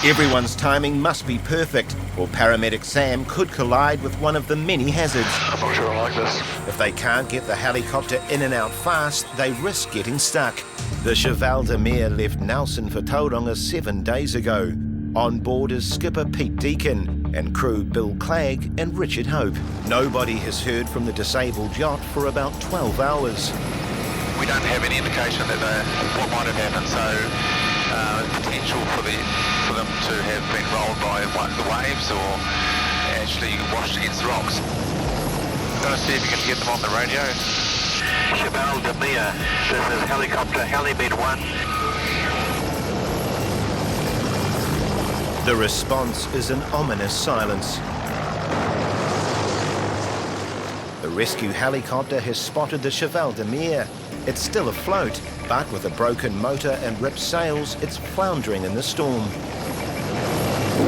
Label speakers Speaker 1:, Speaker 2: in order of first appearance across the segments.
Speaker 1: Everyone's timing must be perfect, or paramedic Sam could collide with one of the many hazards.
Speaker 2: I'm not sure I like this.
Speaker 1: If they can't get the helicopter in and out fast, they risk getting stuck. The Cheval de Mer left Nelson for Tauranga 7 days ago. On board is skipper Pete Deacon and crew Bill Clegg and Richard Hope. Nobody has heard from the disabled yacht for about 12 hours.
Speaker 2: We don't have any indication that what might have happened, so potential for them to have been rolled by the waves or actually washed against the rocks. Going to see if you can get them on the radio. Cheval de Mer, this is helicopter Helibed 1.
Speaker 1: The response is an ominous silence. The rescue helicopter has spotted the Cheval de Mer. It's still afloat, but with a broken motor and ripped sails, it's floundering in the storm.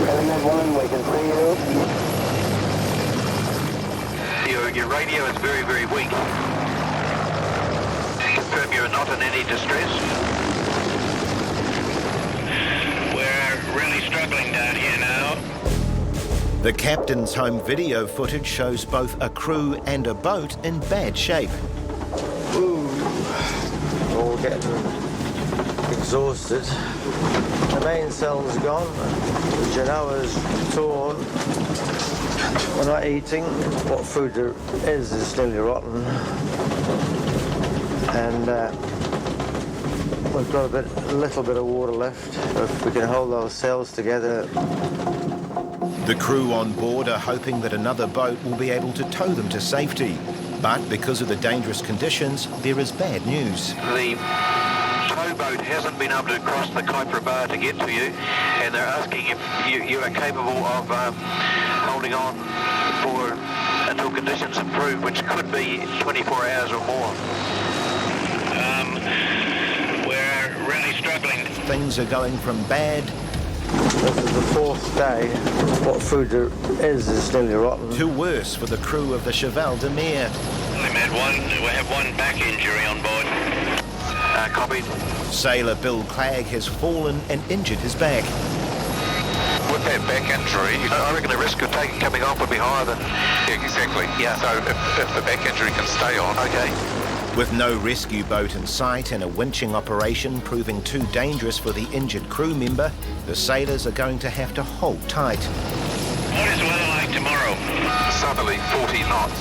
Speaker 3: Helibed 1, we can see you.
Speaker 2: Your radio is very, very weak. Confirm you're not in any distress. We're really struggling down here now.
Speaker 1: The captain's home video footage shows both a crew and a boat in bad shape.
Speaker 4: Ooh, all getting exhausted. The mainsail's gone, the genoa's torn. We're not eating. What food there is nearly rotten. And we've got a little bit of water left. If we can hold those sails together.
Speaker 1: The crew on board are hoping that another boat will be able to tow them to safety. But because of the dangerous conditions, there is bad news.
Speaker 2: The towboat hasn't been able to cross the Kaipara Bar to get to you, and they're asking if you are capable of holding on until conditions improve, which could be 24 hours or more. We're really struggling.
Speaker 1: Things are going from bad.
Speaker 4: This is the 4th day. What food there is nearly rotten.
Speaker 1: To worse for the crew of the Cheval de Mer.
Speaker 2: We have one back injury on board. Copied.
Speaker 1: Sailor Bill Clegg has fallen and injured his back.
Speaker 2: With that back injury, I reckon the risk of coming off would be higher than... Yeah, exactly. Yeah. So if the back injury can stay on. Okay.
Speaker 1: With no rescue boat in sight and a winching operation proving too dangerous for the injured crew member, the sailors are going to have to hold tight.
Speaker 2: What is the weather like tomorrow? Southerly, 40 knots.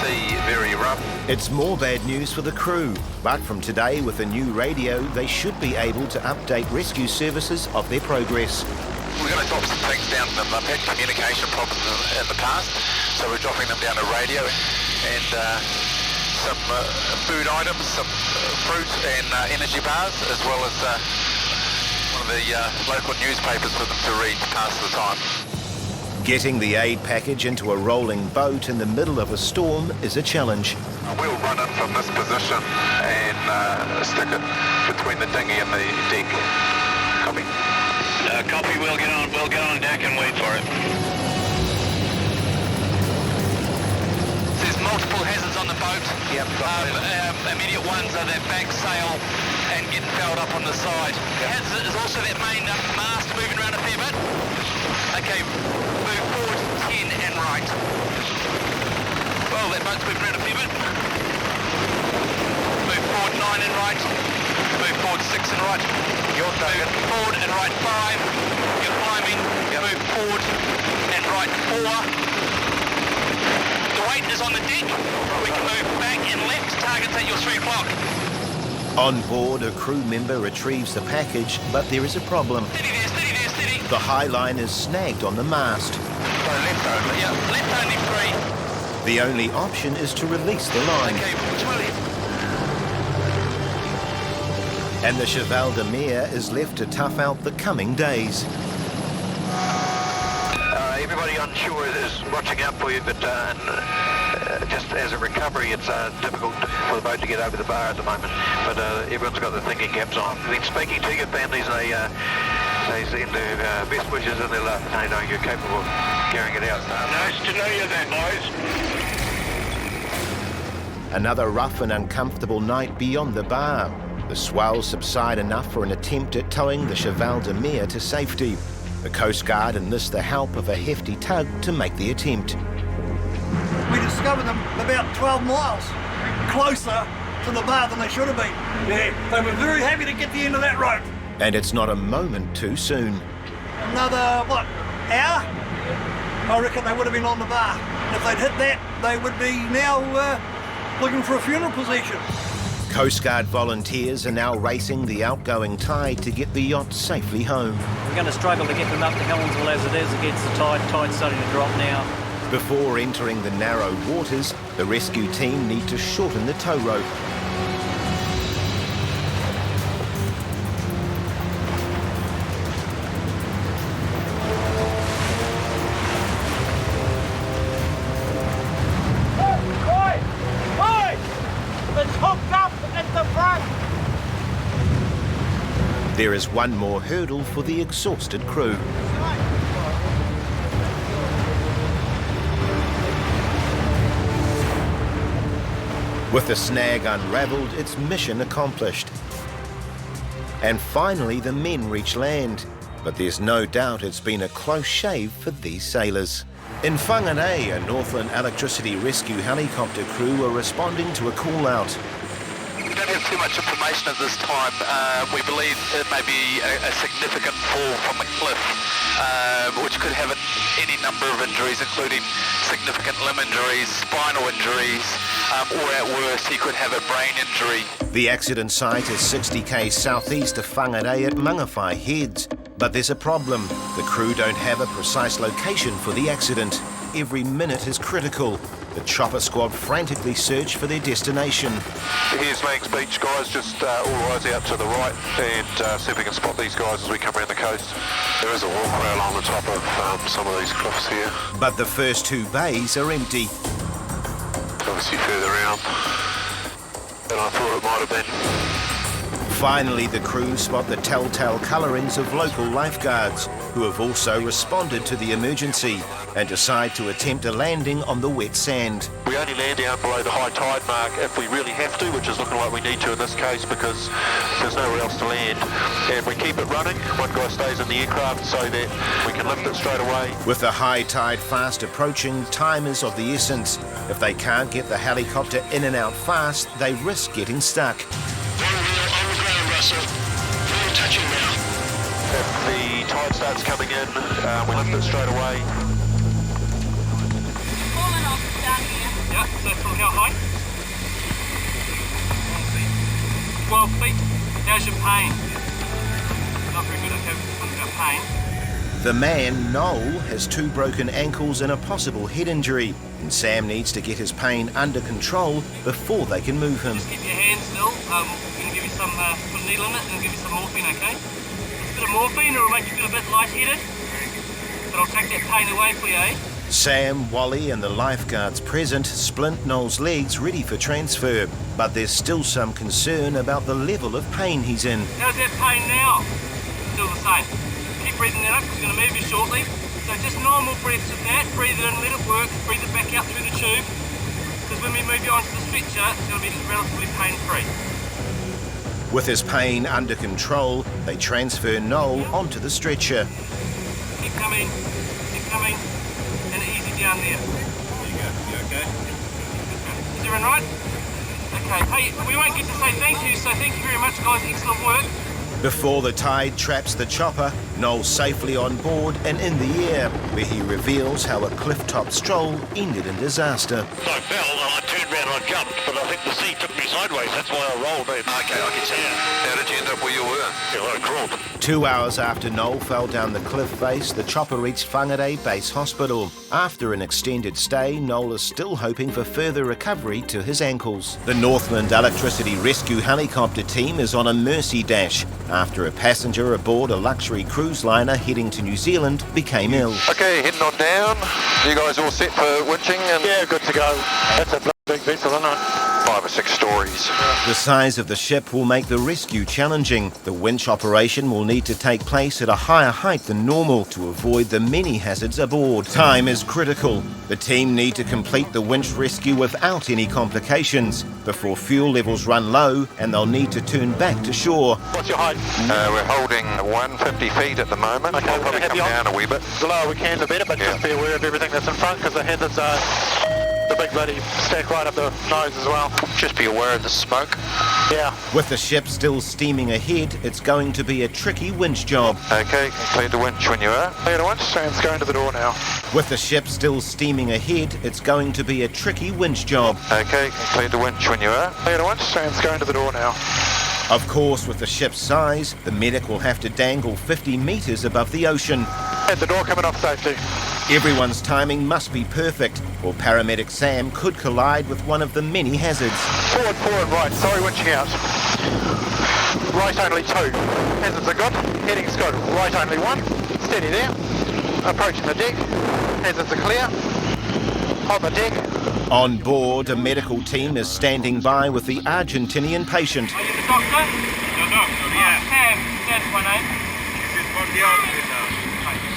Speaker 2: Sea very rough.
Speaker 1: It's more bad news for the crew, but from today with a new radio, they should be able to update rescue services of their progress.
Speaker 2: We're going to drop some things down. They've had communication problems in the past, so we're dropping them down to radio and some food items, some fruit and energy bars, as well as one of the local newspapers for them to read to pass the time.
Speaker 1: Getting the aid package into a rolling boat in the middle of a storm is a challenge.
Speaker 2: We'll run it from this position and stick it between the dinghy and the deck. Copy. Copy. We'll get on deck and wait for it. There's multiple hazards on the boat. Yep. Immediate ones are that back sail and getting fouled up on the side. Yep. Hazard is also that main mast moving around a fair bit. Okay, move forward 10 and right. Well, that boat's moving around a fair bit. Move forward 9 and right. Move forward 6 and right. You're taking. Move forward and right 5. You're climbing. Yep. Move forward and right 4. The weight is on the deck. We can move back and left. Target's at your 3 o'clock.
Speaker 1: On board, a crew member retrieves the package, but there is a problem.
Speaker 2: Steady there, steady there, steady.
Speaker 1: The high line is snagged on the mast.
Speaker 2: So left only. Yeah, left only 3.
Speaker 1: The only option is to release the line.
Speaker 2: Okay, which way?
Speaker 1: And the Cheval de Mer is left to tough out the coming days.
Speaker 2: Everybody on shore is watching out for you, but just as a recovery, it's difficult for the boat to get over the bar at the moment. But everyone's got their thinking caps on. Been speaking to your families, they send their best wishes and they'll they know you're capable of carrying it out. Nice to know you there, boys.
Speaker 1: Another rough and uncomfortable night beyond the bar. The swells subside enough for an attempt at towing the Cheval de Mer to safety. The Coastguard enlists the help of a hefty tug to make the attempt.
Speaker 5: We discovered them about 12 miles closer to the bar than they should have been. Yeah, they were very happy to get the end of that rope.
Speaker 1: And it's not a moment too soon.
Speaker 5: Another, hour? I reckon they would have been on the bar. If they'd hit that, they would be now looking for a funeral procession.
Speaker 1: Coastguard volunteers are now racing the outgoing tide to get the yacht safely home.
Speaker 6: We're going to struggle to get them up to Helensville as it is against the tide. Tide's starting to drop now.
Speaker 1: Before entering the narrow waters, the rescue team need to shorten the tow rope. There is one more hurdle for the exhausted crew. With the snag unravelled, it's mission accomplished. And finally, the men reach land. But there's no doubt it's been a close shave for these sailors. In Whangarei, a Northland Electricity Rescue Helicopter crew were responding to a call-out.
Speaker 2: We don't have too much information at this time. We believe it may be a significant fall from a cliff, which could have any number of injuries, including significant limb injuries, spinal injuries, or at worst, he could have a brain injury.
Speaker 1: The accident site is 60 km southeast of Whangarei at Mangawhai Heads. But there's a problem. The crew don't have a precise location for the accident. Every minute is critical. The chopper squad frantically search for their destination.
Speaker 7: Here's Lang's Beach, guys, just all eyes out to the right and see if we can spot these guys as we come around the coast. There is a walk rail on the top of some of these cliffs here.
Speaker 1: But the first two bays are empty.
Speaker 7: Obviously further out than I thought it might have been.
Speaker 1: Finally, the crew spot the telltale colourings of local lifeguards, who have also responded to the emergency and decide to attempt a landing on the wet sand.
Speaker 7: We only land down below the high tide mark if we really have to, which is looking like we need to in this case because there's nowhere else to land. And we keep it running. One guy stays in the aircraft so that we can lift it straight away.
Speaker 1: With the high tide fast approaching, time is of the essence. If they can't get the helicopter in and out fast, they risk getting stuck.
Speaker 7: Touching now. If the tide starts coming in, we lift it straight away.
Speaker 8: Falling off down here.
Speaker 6: Yeah, so from how high? 12 feet. How's your pain? Not very good, okay, talking about pain.
Speaker 1: The man, Noel, has 2 broken ankles and a possible head injury, and Sam needs to get his pain under control before they can move him.
Speaker 6: Just keep your hands still. We're going to give you some, put a needle in it and give you some morphine, okay? Just a bit of morphine, it'll make you feel a bit lightheaded, but I'll take that pain away for you, eh?
Speaker 1: Sam, Wally and the lifeguards present splint Noel's legs ready for transfer, but there's still some concern about the level of pain he's in.
Speaker 6: How's that pain now? Still the same. Keep breathing that up, it's going to move you shortly. So just normal breaths of that, breathe it in, let it work, breathe it back out through the tube. Because when we move you onto the stretcher, it's going to be relatively pain-free.
Speaker 1: With his pain under control, they transfer Noel onto the stretcher.
Speaker 6: Keep coming, and easy down there. There you go, you okay? Is everyone right? Okay, hey, we won't get to say thank you, so thank you very much guys, excellent work.
Speaker 1: Before the tide traps the chopper, Noel's safely on board and in the air, where he reveals how a cliff-top stroll ended in disaster.
Speaker 7: I fell and I turned around and I jumped, but I think the sea took me sideways. That's why I rolled in.
Speaker 2: Okay, I can see. How did you end up where you were?
Speaker 7: Yeah, I crawled.
Speaker 1: 2 hours after Noel fell down the cliff face, the chopper reached Whangarei Base Hospital. After an extended stay, Noel is still hoping for further recovery to his ankles. The Northland Electricity Rescue Helicopter team is on a mercy dash after a passenger aboard a luxury cruise liner heading to New Zealand became ill.
Speaker 7: Okay, heading on down. You guys all set for winching? And yeah, good to go. That's a big vessel, isn't it? 5 or 6 stories.
Speaker 1: The size of the ship will make the rescue challenging. The winch operation will need to take place at a higher height than normal to avoid the many hazards aboard. Time is critical. The team need to complete the winch rescue without any complications before fuel levels run low and they'll need to turn back to shore.
Speaker 7: What's your height? We're holding 150 feet at the moment.
Speaker 9: Okay,
Speaker 7: We'll probably come down a wee bit.
Speaker 9: The lower we can, the better, but just be aware of everything that's in front, because the hazards are the big bloody stack right up the nose as well.
Speaker 7: Just be aware of the smoke.
Speaker 9: Yeah.
Speaker 1: With the ship still steaming ahead, it's going to be a tricky winch job.
Speaker 7: Okay, clear the winch when you are.
Speaker 9: Clear the winch, Sam's going to the door now.
Speaker 1: With the ship still steaming ahead, it's going to be a tricky winch job.
Speaker 7: Okay, clear the winch when you are.
Speaker 9: Clear the winch, Sam's going to the door now.
Speaker 1: Of course, with the ship's size, the medic will have to dangle 50 metres above the ocean.
Speaker 9: At the door coming off safety.
Speaker 1: Everyone's timing must be perfect, or paramedic Sam could collide with one of the many hazards.
Speaker 9: Forward, forward, right. Sorry, winching out. Right only 2. Hazards are good. Heading's good. Right only 1. Steady there. Approaching the deck. Hazards are clear. On the deck.
Speaker 1: On board, a medical team is standing by with the Argentinian patient.
Speaker 6: Are you the doctor? The doctor, yeah. Sam, that's my name.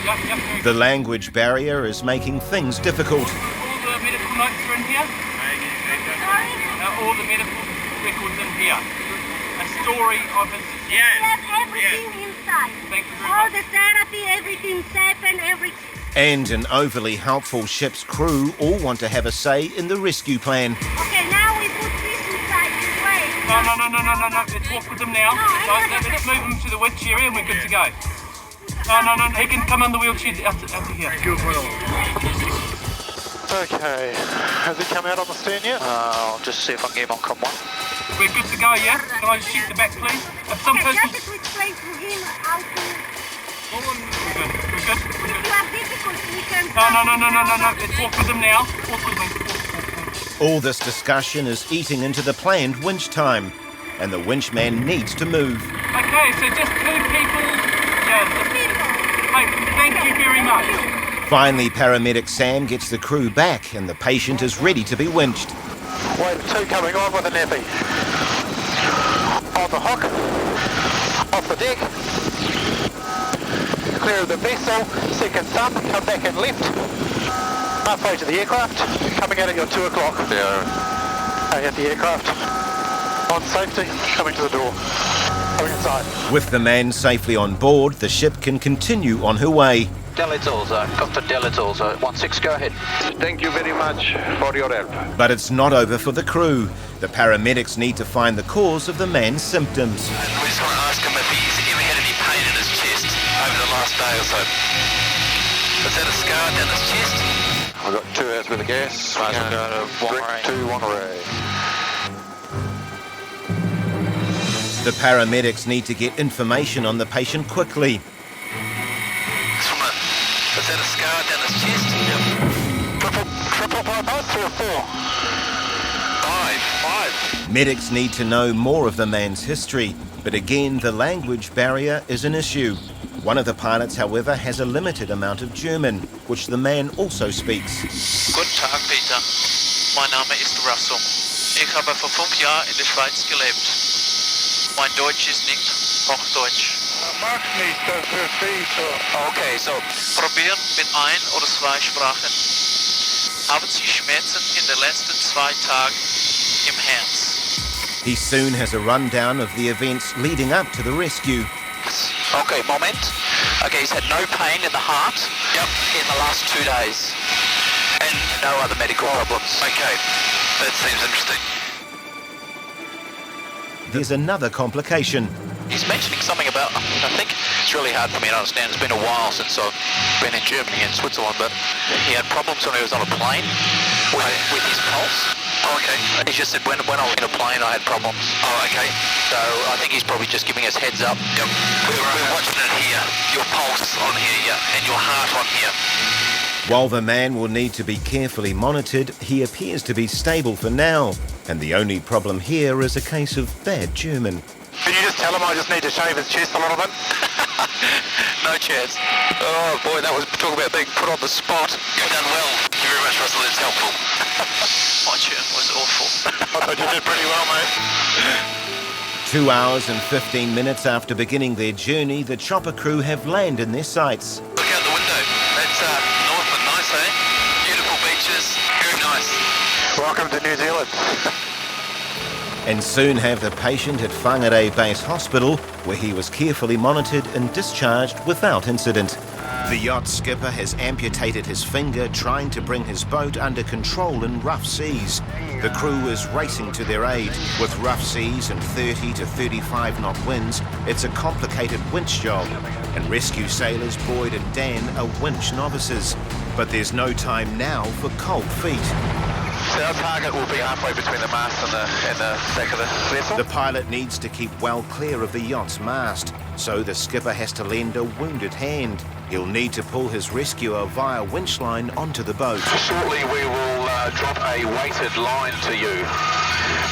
Speaker 6: Yep.
Speaker 1: The language barrier is making things difficult.
Speaker 6: All the medical notes are in here? All the medical records in here. A story of his...
Speaker 8: We have everything inside.
Speaker 6: Thank you very
Speaker 8: All
Speaker 6: much.
Speaker 8: the therapy, everything's happened, everything.
Speaker 1: And an overly helpful ship's crew all want to have a say in the rescue plan.
Speaker 8: Okay, now we put this inside this way.
Speaker 6: No. Let's walk with them now. Let's move him to the winch area and we're good to go. No. He can come on the wheelchair out to here.
Speaker 9: Okay. Has he come out on the stern yet?
Speaker 7: I'll just see if I can get him on com 1.
Speaker 6: We're good to go, yeah? Can I just check the back, please? If some
Speaker 8: Okay,
Speaker 6: person...
Speaker 8: just a quick place for him how to...
Speaker 6: We're good.
Speaker 8: If you have difficulty, we can...
Speaker 6: No. Let's walk with them now. Walk with me.
Speaker 1: All this discussion is eating into the planned winch time, and the winchman needs to move.
Speaker 6: Okay, so just 2 people. Yeah. Mate, thank you very much.
Speaker 1: Finally, paramedic Sam gets the crew back, and the patient is ready to be winched.
Speaker 9: Wave 2 coming on with a nappy. On the hook. Off the deck. Clear of the vessel. Second thumb. Come back and left. Halfway to the aircraft. Coming out at your 2 o'clock.
Speaker 7: Yeah.
Speaker 9: At the aircraft. On safety. Coming to the door. Coming inside.
Speaker 1: With the man safely on board, the ship can continue on her way.
Speaker 3: Delitolza, Costa Delitolza, 16, go ahead.
Speaker 7: Thank you very much for your help.
Speaker 1: But it's not over for the crew. The paramedics need to find the cause of the man's symptoms.
Speaker 2: We just want to ask him if he's ever had any pain in his chest over the last day or so. Is that a scar down his chest?
Speaker 7: I've got 2 hours with the gas. Direct to Wanneroo.
Speaker 1: The paramedics need to get information on the patient quickly.
Speaker 2: Is that a scar down his chest?
Speaker 9: Triple 3 or 4?
Speaker 2: 5.
Speaker 1: Medics need to know more of the man's history, but again, the language barrier is an issue. One of the pilots, however, has a limited amount of German, which the man also speaks.
Speaker 10: Guten Tag, Peter. Mein Name ist Russell. Ich habe vor 5 Jahren in der Schweiz gelebt. Mein Deutsch ist nicht Hochdeutsch.
Speaker 2: Okay, so
Speaker 10: Probieren mit 1 oder 2 Sprachen. Haben Sie Schmerzen in den letzten 2 Tagen im Herz?
Speaker 1: He soon has a rundown of the events leading up to the rescue.
Speaker 2: okay, moment. Okay, he's had no pain in the heart. Yep. In the last 2 days, and no other medical problems. Okay, that seems interesting.
Speaker 1: There's another complication.
Speaker 2: He's mentioning something about, I think it's really hard for me to understand. It's been a while since I've been in Germany and Switzerland, but he had problems when he was on a plane with his pulse. Oh, okay. He just said when I was in a plane I had problems. Oh, okay. So I think he's probably just giving us heads up. Yep. We're watching it here. Your pulse on here, yeah, and your heart on here.
Speaker 1: While the man will need to be carefully monitored, he appears to be stable for now. And the only problem here is a case of bad German.
Speaker 9: Can you just tell him I just need to shave his chest a little bit?
Speaker 2: No chance. Oh boy, that was talking about being put on the spot. You've done well. you very much, Russell. It's helpful.
Speaker 10: My turn was awful.
Speaker 2: I thought you did pretty well, mate.
Speaker 1: 2 hours and 15 minutes after beginning their journey, the chopper crew have landed in their sights.
Speaker 2: Look out the window. That's Northland, nice, eh? Beautiful beaches, very nice.
Speaker 9: Welcome to New Zealand.
Speaker 1: And soon have the patient at Whangarei Base Hospital, where he was carefully monitored and discharged without incident. The yacht skipper has amputated his finger trying to bring his boat under control in rough seas. The crew is racing to their aid. With rough seas and 30 to 35 knot winds, it's a complicated winch job. And rescue sailors Boyd and Dan are winch novices. But there's no time now for cold feet.
Speaker 2: So our target will be halfway between the mast and the back of the vessel.
Speaker 1: The pilot needs to keep well clear of the yacht's mast, so the skipper has to lend a wounded hand. He'll need to pull his rescuer via winch line onto the boat.
Speaker 2: Shortly we will drop a weighted line to you.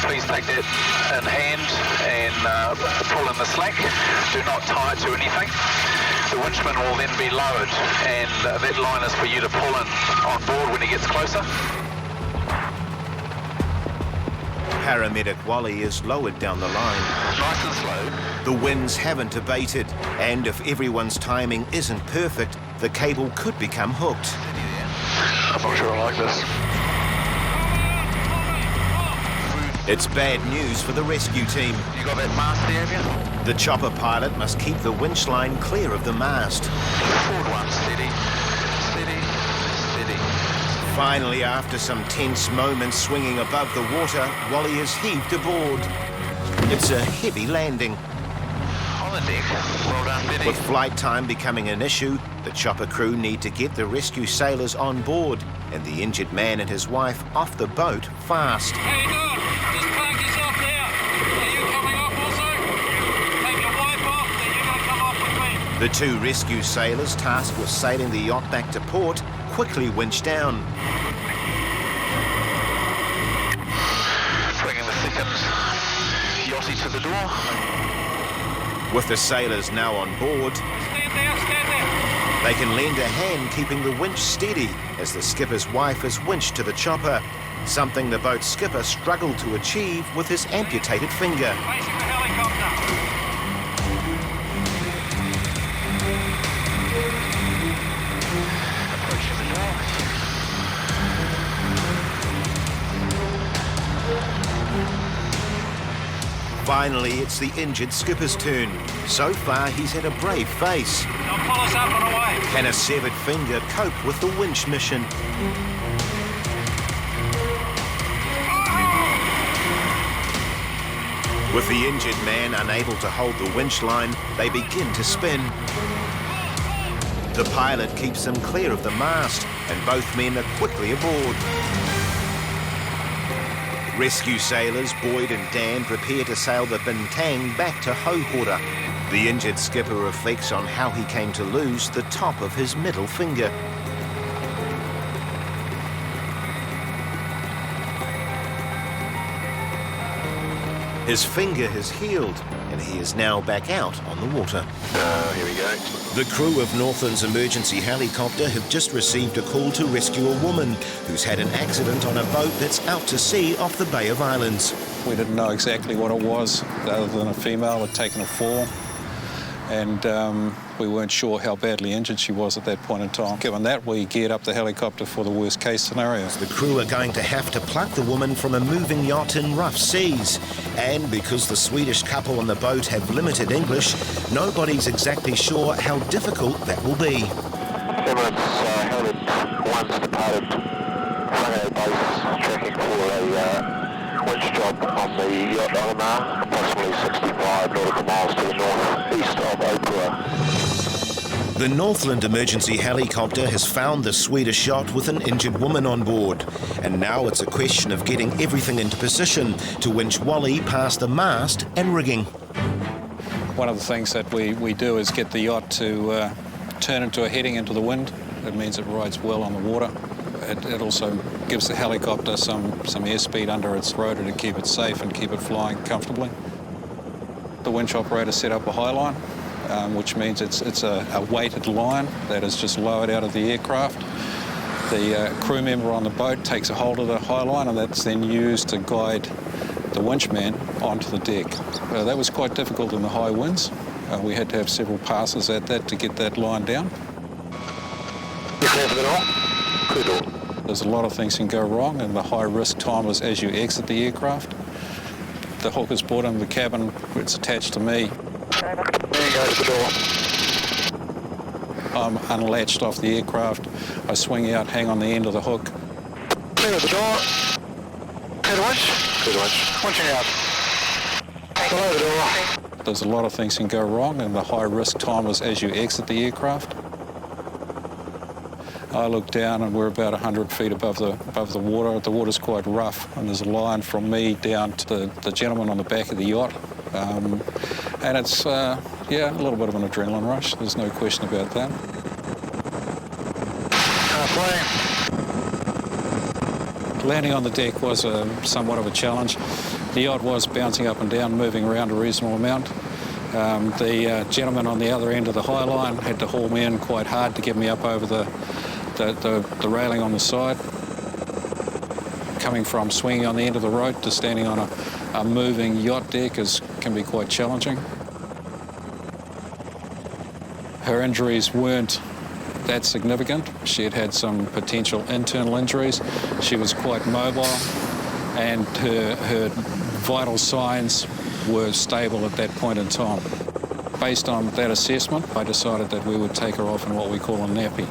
Speaker 2: Please take that in hand and pull in the slack. Do not tie it to anything. The winchman will then be lowered, and that line is for you to pull in on board when he gets closer.
Speaker 1: Paramedic Wally is lowered down the line.
Speaker 2: Nice and slow.
Speaker 1: The winds haven't abated, and if everyone's timing isn't perfect, the cable could become hooked.
Speaker 2: I'm not sure I like this.
Speaker 1: It's bad news for the rescue team.
Speaker 2: You got that mast there, have you?
Speaker 1: The chopper pilot must keep the winch line clear of the mast.
Speaker 2: Forward one, steady, steady, steady.
Speaker 1: Finally, after some tense moments swinging above the water, Wally is heaved aboard. It's a heavy landing.
Speaker 2: On the deck. Well done, Benny.
Speaker 1: With flight time becoming an issue, the chopper crew need to get the rescue sailors on board and the injured man and his wife off the boat fast.
Speaker 6: How you doing? Just park yourself there. Are you coming off also? Take your wife off, then you're going to come off with me.
Speaker 1: The two rescue sailors tasked with sailing the yacht back to port quickly winch down.
Speaker 2: Bringing the second yachty to the door.
Speaker 1: With the sailors now on board,
Speaker 6: Stand there, stand there.
Speaker 1: they can lend a hand keeping the winch steady as the skipper's wife is winched to the chopper, something the boat's skipper struggled to achieve with his amputated finger.
Speaker 6: Facing the helicopter.
Speaker 2: Approaching the door.
Speaker 1: Finally, it's the injured skipper's turn. So far, he's had a brave face.
Speaker 6: Now pull us up and away.
Speaker 1: Can a severed finger cope with the winch mission? With the injured man unable to hold the winch line, they begin to spin. The pilot keeps them clear of the mast, and both men are quickly aboard. Rescue sailors Boyd and Dan prepare to sail the Bintang back to Hohora. The injured skipper reflects on how he came to lose the top of his middle finger. His finger has healed, and he is now back out on the water.
Speaker 2: Here we go.
Speaker 1: The crew of Northland's emergency helicopter have just received a call to rescue a woman who's had an accident on a boat that's out to sea off the Bay of Islands.
Speaker 11: We didn't know exactly what it was, other than a female had taken a fall, and we weren't sure how badly injured she was at that point in time. Given that, we geared up the helicopter for the worst case scenario.
Speaker 1: The crew are going to have to pluck the woman from a moving yacht in rough seas. And because the Swedish couple on the boat have limited English, nobody's exactly sure how difficult that will be.
Speaker 9: Emirates Helmet 1's departed Whangarei Base, tracking for a winch job on the yacht Olimar, approximately 65 nautical miles to the northeast of Opera.
Speaker 1: The Northland emergency helicopter has found the Swedish yacht with an injured woman on board. And now it's a question of getting everything into position to winch Wally past the mast and rigging.
Speaker 11: One of the things that we do is get the yacht to turn into a heading into the wind. That means it rides well on the water. It also gives the helicopter some airspeed under its rotor to keep it safe and keep it flying comfortably. The winch operator set up a high line, which means it's a weighted line that is just lowered out of the aircraft. The crew member on the boat takes a hold of the high line, and that's then used to guide the winchman onto the deck. That was quite difficult in the high winds. We had to have several passes at that to get that line down. There's a lot of things can go wrong, and the high-risk time is as you exit the aircraft. The hook is brought into the cabin, it's attached to me.
Speaker 9: There goes the door.
Speaker 11: I'm unlatched off the aircraft. I swing out, hang on the end of the hook.
Speaker 9: Clear the door. Clear the winch. Clear the winch. Winching out. Below the door.
Speaker 11: There's a lot of things can go wrong, and the high-risk time is as you exit the aircraft. I look down and we're about 100 feet above the water. The water's quite rough, and there's a line from me down to the gentleman on the back of the yacht. And it's, yeah, a little bit of an adrenaline rush. There's no question about that. Landing on the deck was somewhat of a challenge. The yacht was bouncing up and down, moving around a reasonable amount. The gentleman on the other end of the high line had to haul me in quite hard to get me up over the railing on the side. Coming from swinging on the end of the rope to standing on a moving yacht deck can be quite challenging. Her injuries weren't that significant. She had some potential internal injuries. She was quite mobile, and her vital signs were stable at that point in time. Based on that assessment, I decided that we would take her off in what we call a nappy.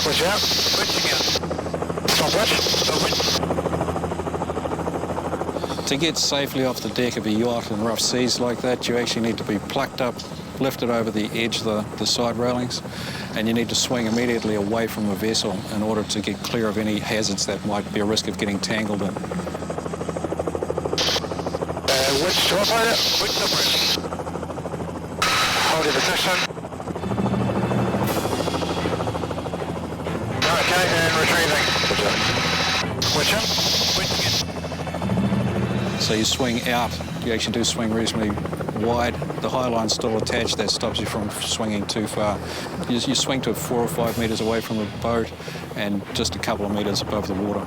Speaker 9: Watch out. Stop watch.
Speaker 11: To get safely off the deck of a yacht in rough seas like that, you actually need to be plucked up, lifted over the edge of the side railings, and you need to swing immediately away from the vessel in order to get clear of any hazards that might be a risk of getting tangled in.
Speaker 9: Which operator? Which operator? Hold your position. Okay, and retrieving. Which up?
Speaker 11: So you swing out, you actually do swing reasonably wide. The high line's still attached, that stops you from swinging too far. You swing to 4 or 5 metres away from the boat and just a couple of metres above the water.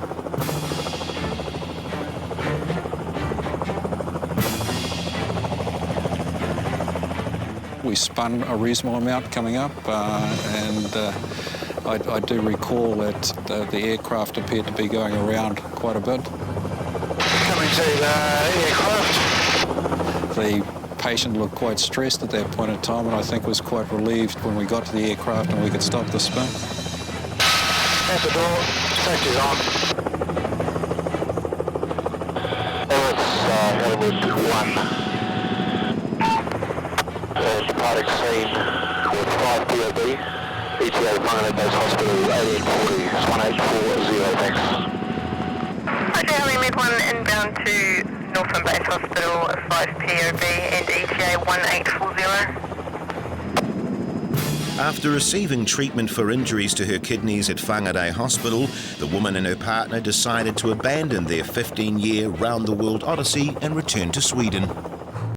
Speaker 11: We spun a reasonable amount coming up, and I do recall that the aircraft appeared to be going around quite a bit.
Speaker 9: Coming to the aircraft.
Speaker 11: The patient looked quite stressed at that point in time, and I think was quite relieved when we got to the aircraft and we could stop the spin.
Speaker 9: At the door, safety's on. It's Hollywood 1. Departing scene with 5 POB. ETA Whanganui Base Hospital 1840, 1840, thanks.
Speaker 12: Okay, Hollywood 1 inbound to Northland Base Hospital 5 POB and ETA 1840.
Speaker 1: After receiving treatment for injuries to her kidneys at Whangarei Hospital, the woman and her partner decided to abandon their 15-year round-the-world odyssey and return to Sweden.